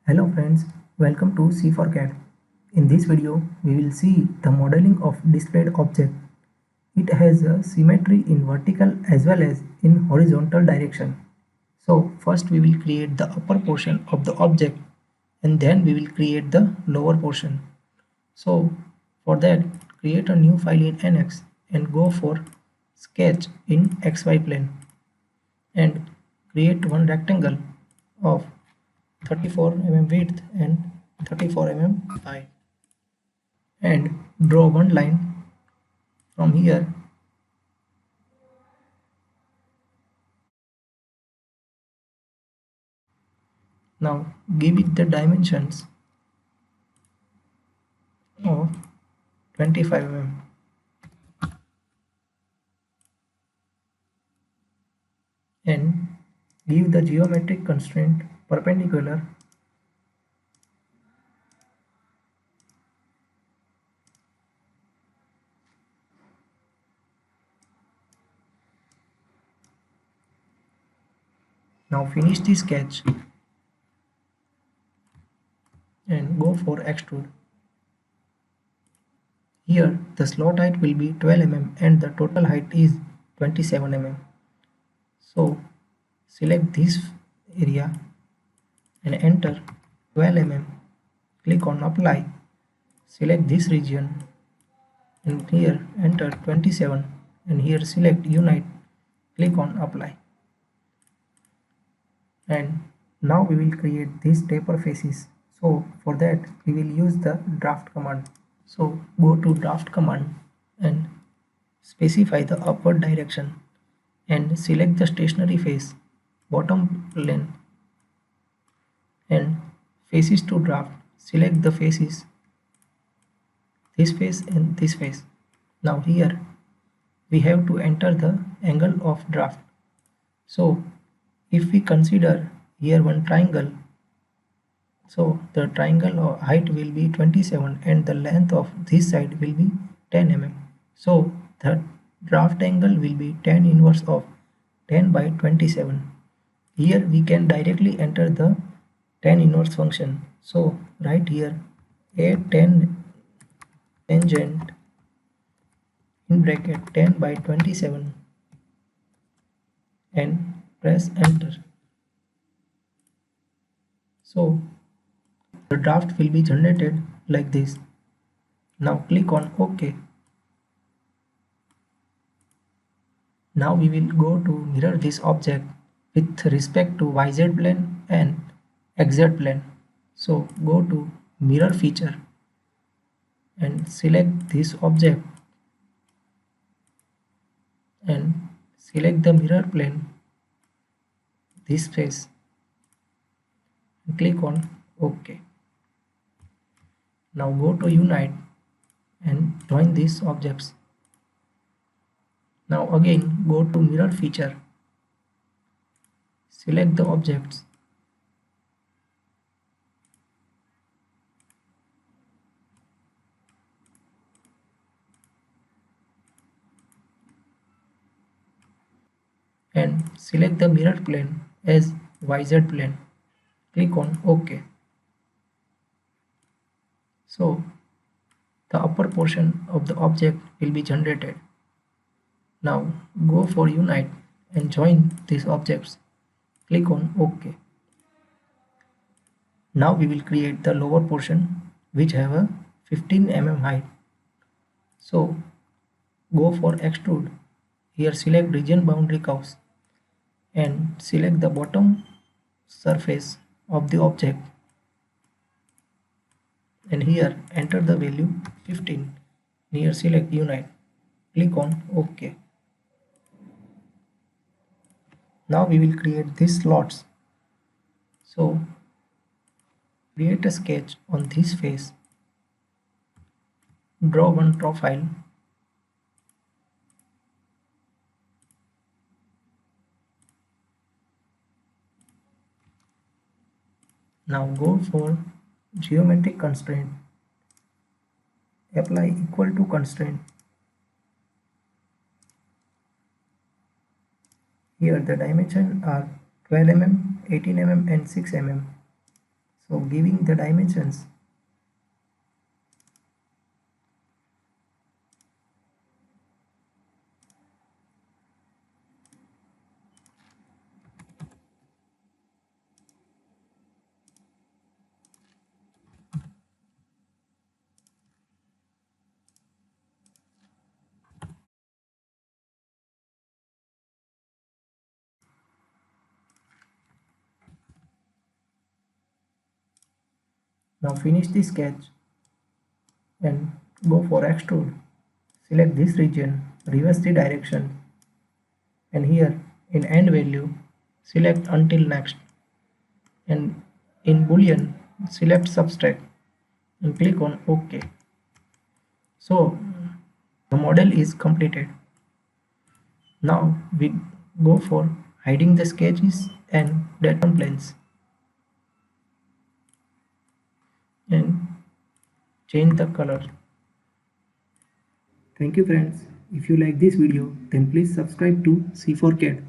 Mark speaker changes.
Speaker 1: Hello friends, welcome to C4CAD. In this video, we will see the modeling of displayed object. It has a symmetry in vertical as well as in horizontal direction. So first we will create the upper portion of the object and then we will create the lower portion. So for that, create a new file in NX and go for sketch in XY plane and create one rectangle of 34 mm width and 34 mm height and draw one line from here. Now give it the dimensions of 25 mm and give the geometric constraint perpendicular. Now finish the sketch and go for extrude. Here the slot height will be 12 mm and the total height is 27 mm. So select this area and enter 12 mm. Click on apply. Select this region and here enter 27 and here select unite. Click on apply. And now we will create these taper faces. So for that we will use the draft command. So go to draft command and specify the upward direction and select the stationary face, bottom plane and faces to draft. Select the faces, this face and this face. Now here we have to enter the angle of draft. So if we consider here one triangle, so the triangle height will be 27 and the length of this side will be 10 mm. So the draft angle will be tan inverse of 10 by 27. Here we can directly enter the tan inverse function. So right here a tan tangent in bracket 10 by 27 and press enter. So the draft will be generated like this. Now click on OK. Now we will go to mirror this object with respect to YZ plane and XZ plane. So go to mirror feature and select this object and select the mirror plane, this face, and click on OK. Now go to unite and join these objects. Now again go to mirror feature, select the objects and select the mirror plane as YZ plane. Click on OK. So the upper portion of the object will be generated. Now go for unite and join these objects. Click on OK. Now we will create the lower portion which have a 15 mm height. So go for extrude. Here select region boundary curves and select the bottom surface of the object and here enter the value 15. Here select unite. Click on OK. Now we will create these slots. So create a sketch on this face. Draw one profile. Now go for geometric constraint. Apply equal to constraint. Here the dimensions are 12 mm, 18 mm and 6 mm. So giving the dimensions. Now finish the sketch and go for extrude. Select this region, reverse the direction, and here in end value select until next, and in boolean select subtract and click on OK. So the model is completed. Now we go for hiding the sketches and datum planes and change the color. Thank you friends. If you like this video then please subscribe to C4CAD.